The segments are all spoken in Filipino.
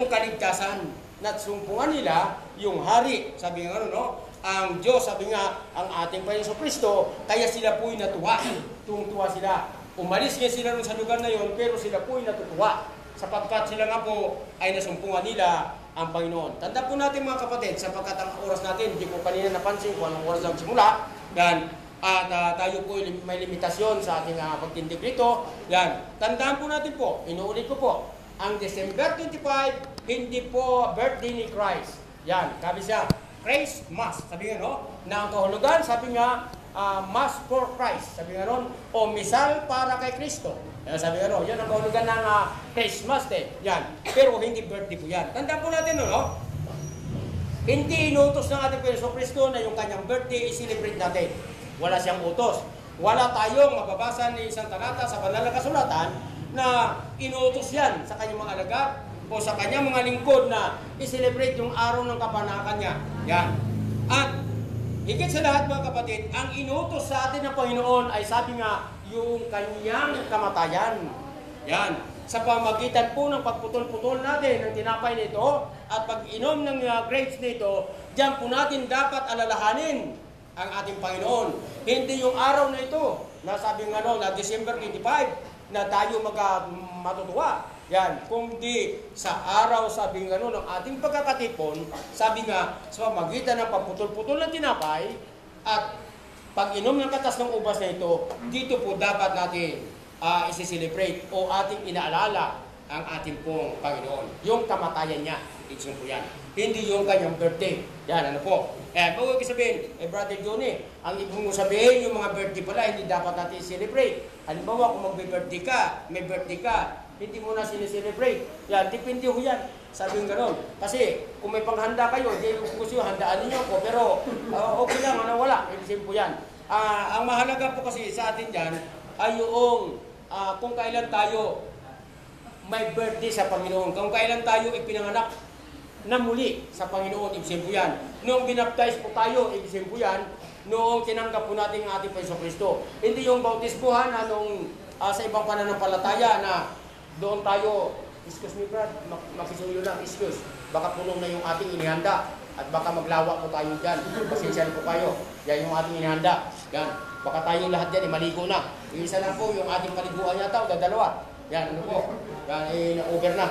kaligtasan. Natsumpungan nila yung hari. Sabi nga no, ang Diyos, sabi nga, ang ating Panginoon Kristo, kaya sila po'y natuwa. Tuwang-tuwa sila. Umalis nga sila sa lugar na yon, pero sila po'y natutuwa. Sapagkat sila nga po ay nasumpungan nila ang Panginoon. Tanda po natin mga kapatid, sapagkat ang oras natin, hindi ko kanina napansin kung anong oras ang simula. Yan. At tayo po may limitasyon sa ating pagtindig rito. Yan. Tandaan po natin po, inuulit ko po, ang December 25, hindi po birthday ni Christ. Yan, sabi siya, Christmas. Sabi nga, no? Na ang kahulugan, sabi nga, Mass for Christ. Sabi nga ron, o misal para kay Kristo. Yan, sabi nga ron, yan ang kahulugan ng Christmas. Yan, pero hindi birthday po yan. Tandaan po natin, no? Hindi inutos ng ating Panginoon Kristo na yung kanyang birthday i-celebrate natin. Wala siyang utos. Wala tayong mababasa ni isang talata sa banal na kasulatan na inuutos yan sa kanyang mga alagad o sa kanyang mga lingkod na i-celebrate yung araw ng kapanakan niya. Yan. At higit sa lahat mga kapatid, ang inuutos sa atin ng Panginoon ay sabi nga, yung kanyang kamatayan. Yan. Sa pamagitan po ng pagputol-putol natin ng tinapay nito at pag-inom ng grapes nito, diyan po natin dapat alalahanin ang ating Panginoon. Hindi yung araw na ito, na sabi nga na December 25, na tayo matutuwa. Yan, kundi sa araw, sabi nga ng ating pagkakatipon, sabi nga, sa pamagitan ng pagputol-putol ng tinapay at pag-inom ng katas ng ubas na ito, dito po dapat natin isi-celebrate o ating inaalala ang ating pong Panginoon. Yung kamatayan niya, ito po yan. Hindi yung kanyang birthday. Yan, ano po. Bago sabihin, Brother Johnny, ang ibig mo sabihin, yung mga birthday pala, hindi dapat natin i-celebrate. Halimbawa, kung mag-birthday ka, may birthday ka, hindi mo na sineselebrate. Yan, depende ho yan. Sabi nga gano'n. Kasi, kung may panghanda kayo, hindi gusto yung handaan ninyo ko, pero okay lang, wala. Ibig po yan. Ang mahalaga po kasi sa atin dyan, ay yung kung kailan tayo may birthday sa Panginoon. Kung kailan tayo ipinanganak na muli sa Panginoon, ibig po yan. Noong binaptize po tayo, ibig po yan. Noong tinanggap po natin ang ating Panginoon Kristo. Hindi yung bautismohan na nung sa ibang pananampalataya na doon tayo, excuse me Brad, makisuyo lang, excuse. Baka puno na yung ating inihanda at baka maglawa po tayo dyan. Pasensya po kayo. Yan yung ating inihanda. Yan. Baka tayo lahat dyan, maligo na. Yung isa lang po, yung ating paliguan yata, o dalawa. Yan, ano po. Yan, over na.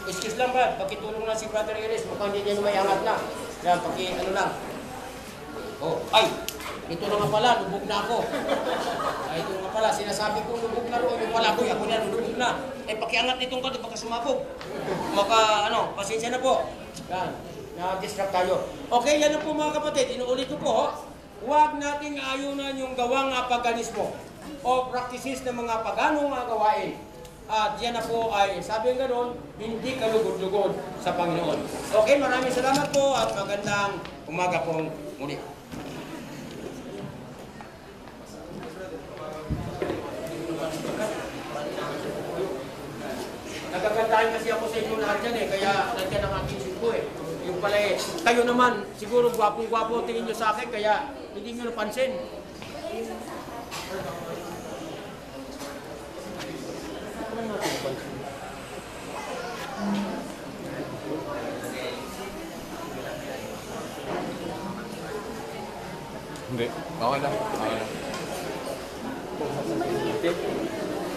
Excuse lang ba, pakitulong na si Brother Iris, mukhang hindi niya may angat na. Yan, ano lang. Oh, ay, ito na nga pala, lubog na ako. Ay, ito nga pala, sinasabi ko lubog na ro, yung pala ko, ako na, lubog na. Pakiangat nitong ka, baka sumabog. Pasensya na po. Yan, na-distract tayo. Okay, yan na po mga kapatid, inuulit ko po, huwag nating ayunan yung gawang paganismo o practices ng mga paganong gawain. At yan na po ay, sabi nga doon, hindi kalugod-lugod sa Panginoon. Okay, maraming salamat po at magandang umaga pong muli. Nagagandahan kasi ako sa inyo lahat yan kaya nandiyan ang aking singko Yung pala kayo naman, siguro gwapong-gwapo tingin nyo sa akin, kaya hindi nyo napansin. Hindi. Okay lang. Okay lang.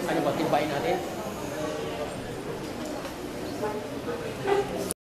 Ano ba, tibayin natin?